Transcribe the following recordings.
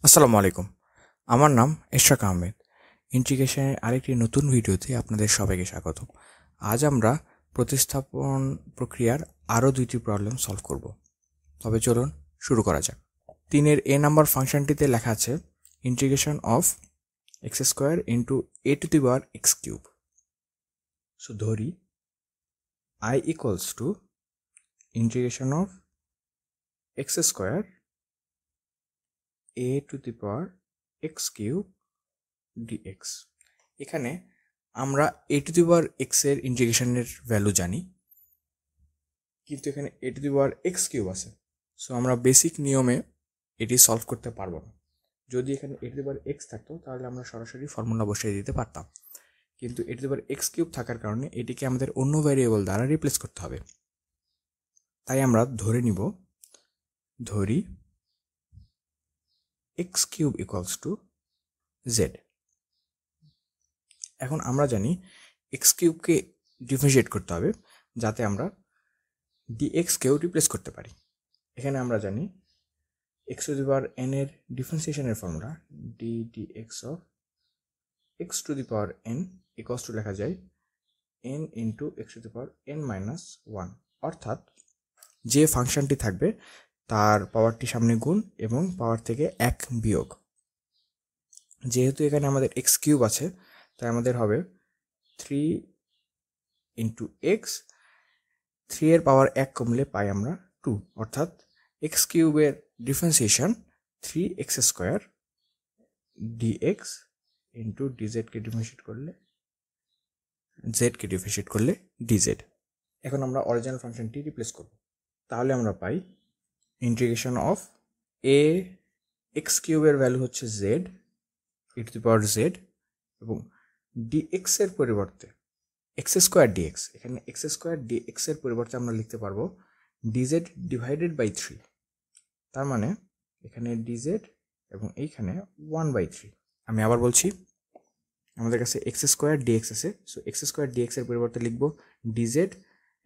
আসসালামু আলাইকুম। আমার নাম ইশরাক আহমেদ। ইন্টিগ্রেশনের আরেকটি নতুন ভিডিওতে আপনাদের সবাইকে স্বাগতম। আজ আমরা প্রতিস্থাপন প্রক্রিয়ার আরও দুইটি প্রবলেম সলভ করব। তবে চলুন শুরু করা যাক। 3-এর a নাম্বার ফাংশনটিতে লেখা আছে integration of x square into a to the power X cube. So ধরি i equals two integration of x square a to the power X cube dx। এখানে আমরা a to the power x এর ইন্টিগ্রেশনের value জানি, কিন্তু এখানে a to the power X cube আছে। So আমরা বেসিক নিয়মে এটি সলভ করতে পারবো না। যদি এখানে a to the power x থাকতো তাহলে আমরা সরাসরি ফর্মুলা বসিয়ে দিতে পারতাম, কিন্তু a to the power X cube থাকার কারণে এটিকে আমাদের অন্য ভ্যারিয়েবল দ্বারা রিপ্লেস করতে হবে। তাই আমরা ধরি x cube equals to Z. এখন আমরা জানি এক্স কিউবকে ডিফারেন্সিয়েট করতে হবে যাতে আমরা ডিএক্সকেও রিপ্লেস করতে পারি। এখানে আমরা জানি x to the power n এর ডিফারেন্সিয়েশনের formula dx of x to the power n equals to লেখা যায় n into x to the power n minus one, অর্থাৎ যে ফাংশনটি থাকবে তার পাওয়ারটি সামনে গুণ এবং পাওয়ার থেকে এক বিয়োগ। যেহেতু এখানে আমাদের এক্স কিউব আছে তাই আমাদের হবে 3 ইন্টু এক্স, 3 এর পাওয়ার এক কমলে পাই আমরা 2, অর্থাৎ এক্স কিউবের differentiation 3x square dx into ডিজেডকে ডিফারেন্সিয়েট করলে ডিজেড। এখন আমরা অরিজিনাল ফাংশনটি রিপ্লেস করব। তাহলে আমরা পাই ইন্টিগ্রেশন অফ এ এক্স কিউবের ভ্যালু হচ্ছে z e to the power Z, এবং ডিএক্স এর পরিবর্তে এক্স স্কোয়ার ডিএক্স, এখানে এক্স স্কোয়ার ডিএক্স এর পরিবর্তে আমরা লিখতে পারবো ডিজেড ডিভাইডেড বাই 3। তার মানে এখানে ডিজেড এবং এইখানে 1/3। আমি আবার বলছি, আমাদের কাছে এক্স স্কোয়ার ডিএক্স আছে, সো এক্স স্কোয়ার ডিএক্স এর পরিবর্তে লিখবো ডিজেড,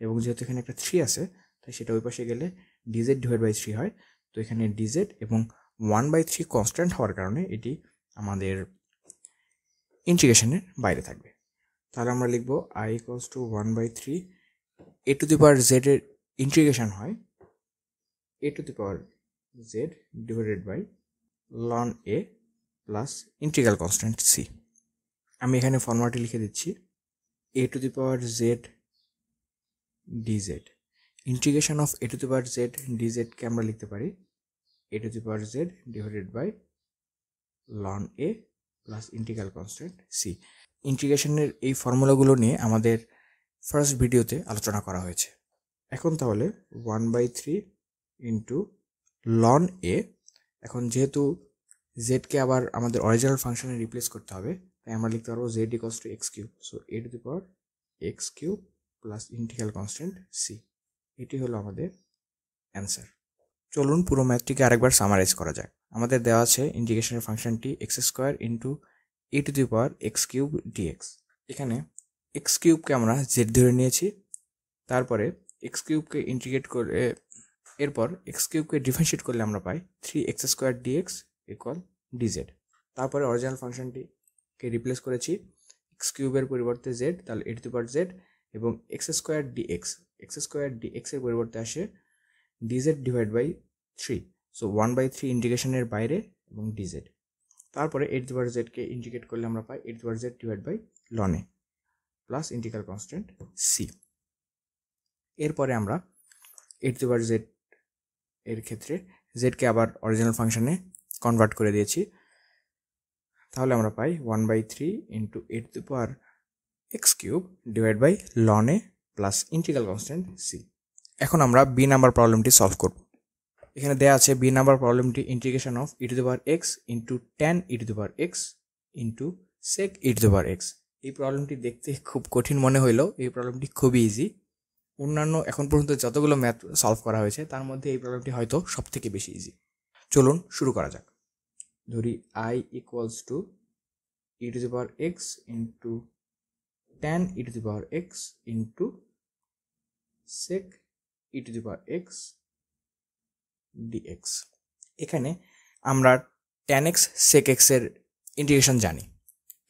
এবং যেহেতু এখানে একটা 3 আছে তাই সেটা ওই পাশে গেলে ডিজেড ডিভাইড বাই 3 হয়। তো এখানে ডিজেড এবং 1/3 কনস্ট্যান্ট হওয়ার কারণে এটি আমাদের ইন্টিগ্রেশনের বাইরে থাকবে। তাহলে আমরা লিখবো i equals to 1/3 a to the power z এর ইন্টিগ্রেশন হয় a to the power z divided by ln a plus integral constant c। আমি এখানে ফর্মুলাটি লিখে দিচ্ছি a to the power z d z. Integration of a to the power z ডিজেডকে আমরা লিখতে পারি a to the power z divided by ln a plus integral constant c। ইন্টিগ্রেশনের এই ফর্মুলাগুলো নিয়ে আমাদের ফার্স্ট ভিডিওতে আলোচনা করা হয়েছে। এখন তাহলে 1/3 ইন্টু ln a, এখন যেহেতু জেডকে আবার আমাদের অরিজিনাল ফাংশনে রিপ্লেস করতে হবে তাই আমরা লিখতে পারবো Z equals to X cube, so A to the power X cube plus integral constant C. এটি হলো আমাদের অ্যান্সার। চলুন পুরো ম্যাথটিকে আরেকবার সামারাইজ করা যাক। আমাদের দেওয়া আছে ইন্টিগ্রেশনের ফাংশনটি X square into A to the power X cube DX. এখানে এক্স কিউবকে আমরা জেড ধরে নিয়েছি, তারপরে এক্স কিউবকে ইন্টিগ্রেট করে এরপর এক্স কিউবকে ডিফারেন্সিয়েট করলে আমরা পাই 3x square DX equal DZ. তারপরে অরিজিনাল ফাংশনটিকে রিপ্লেস করেছি এক্স কিউবের পরিবর্তে জেড, তাহলে A to the power Z, এবং এক্স স্কোয়ার ডিএক্স এর পরিবর্তে আসে ডিজেড ডিভাইড বাই 3, সো 1/3 ইন্টিগ্রেশনের বাইরে এবং ডিজেড। তারপরে এ টু দি পাওয়ার জেডকে ইন্টিগ্রেট করলে আমরা পাই a to the power z divide by ln a plus integral constant c. এরপরে আমরা এ টু দি পাওয়ার জেড এর ক্ষেত্রে জেডকে আবার অরিজিনাল ফাংশনে কনভার্ট করে দিয়েছি, তাহলে আমরা পাই 1/3 into A to the power X cube divide by ln a plus integral constant C. এখন আমরা বি নাম্বার প্রবলেমটি সলভ করব। এখানে দেওয়া আছে বি নাম্বার প্রবলেমটি integration of e to the power x into tan E to the power x into sec E to the power x. এই প্রবলেমটি দেখতে খুব কঠিন মনে হইলেও এই প্রবলেমটি খুবই ইজি। অন্যান্য এখন পর্যন্ত যতগুলো ম্যাথ সলভ করা হয়েছে তার মধ্যে এই প্রবলেমটি হয়তো সব থেকে বেশি ইজি। চলুন শুরু করা যাক। ধরি i equals to E to the power x into tan E to the power x into sec E to the power X DX. এখানে আমরা tan x sec x এর ইন্টিগ্রেশন জানি,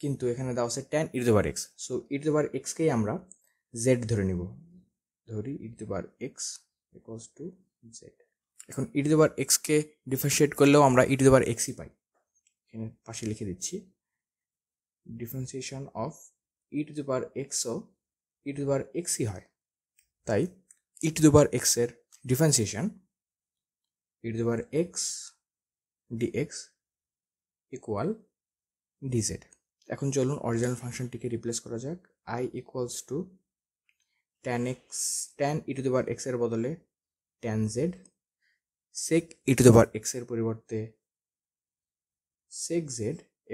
কিন্তু এখানে দেওয়া আছে tan e to the power x। So e to the power x কেই আমরা z ধরে নিব, ধরি e to the power x equals to z। এখন e to the power x কে ডিফারেন্সিয়েট করলেও আমরা e to the power x ই পাই। এখানে পাশে লিখে দিচ্ছি, differentiation of e to the power x ও e to the power x ই হয়, তাই e to the power x এর differentiation e to the power x dx equal dz। এখন চলুন অরিজিনাল ফাংশনটিকে রিপ্লেস করা যাক। I equals to tan e to the power x এর বদলে tan z, sec e to the power x এর পরিবর্তে sec z,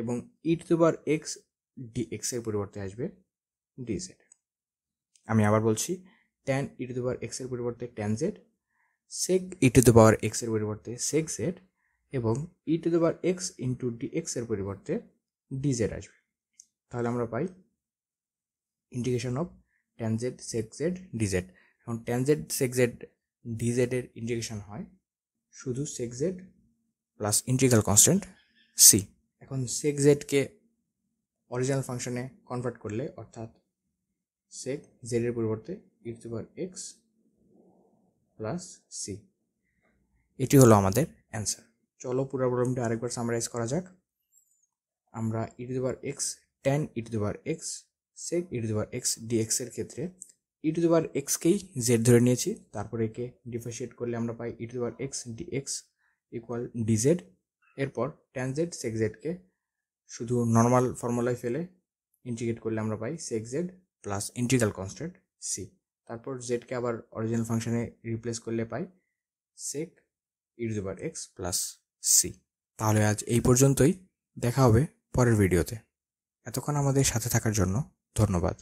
এবং e to the power x dx এর পরিবর্তে আসবে dz। আমি আবার বলছি, tan e to the power x এর পরিবর্তে tan z, sec e to the power x এর পরিবর্তে sec z, এবং e to the power x into dx এর পরিবর্তে dz আসবে। তাহলে আমরা পাই integration of tan z sec z dz। এখন tan z sec z dz এর ইন্টিগ্রেশন হয় শুধু sec z plus integral constant c। এখন sec z কে অরিজিনাল ফাংশনে কনভার্ট করলে, অর্থাৎ sec z এর পরিবর্তে e to the power x plus c, এটি হলো আমাদের অ্যান্সার। চলো পুরো প্রবলেমটা আরেকবার সামারাইজ করা যাক। আমরা e to the power x tan e to the power x sec e to the power x dx এর ক্ষেত্রে e to the power x কেই z ধরে নিয়েছি, তারপর একে ডিফারেন্সিয়েট করলে আমরা পাই e to the power x dx equal dz। এরপর tan z sec z কে শুধু নর্মাল ফর্মুলায় ফেলে ইন্টিগ্রেট করলে আমরা পাই sec z plus integral constant c। তারপর z কে আবার অরিজিনাল ফাংশনে রিপ্লেস করলে পাই sec e to the power x plus c। তাহলে আজ এই পর্যন্তই, দেখা হবে পরের ভিডিওতে। এতক্ষণ আমাদের সাথে থাকার জন্য ধন্যবাদ।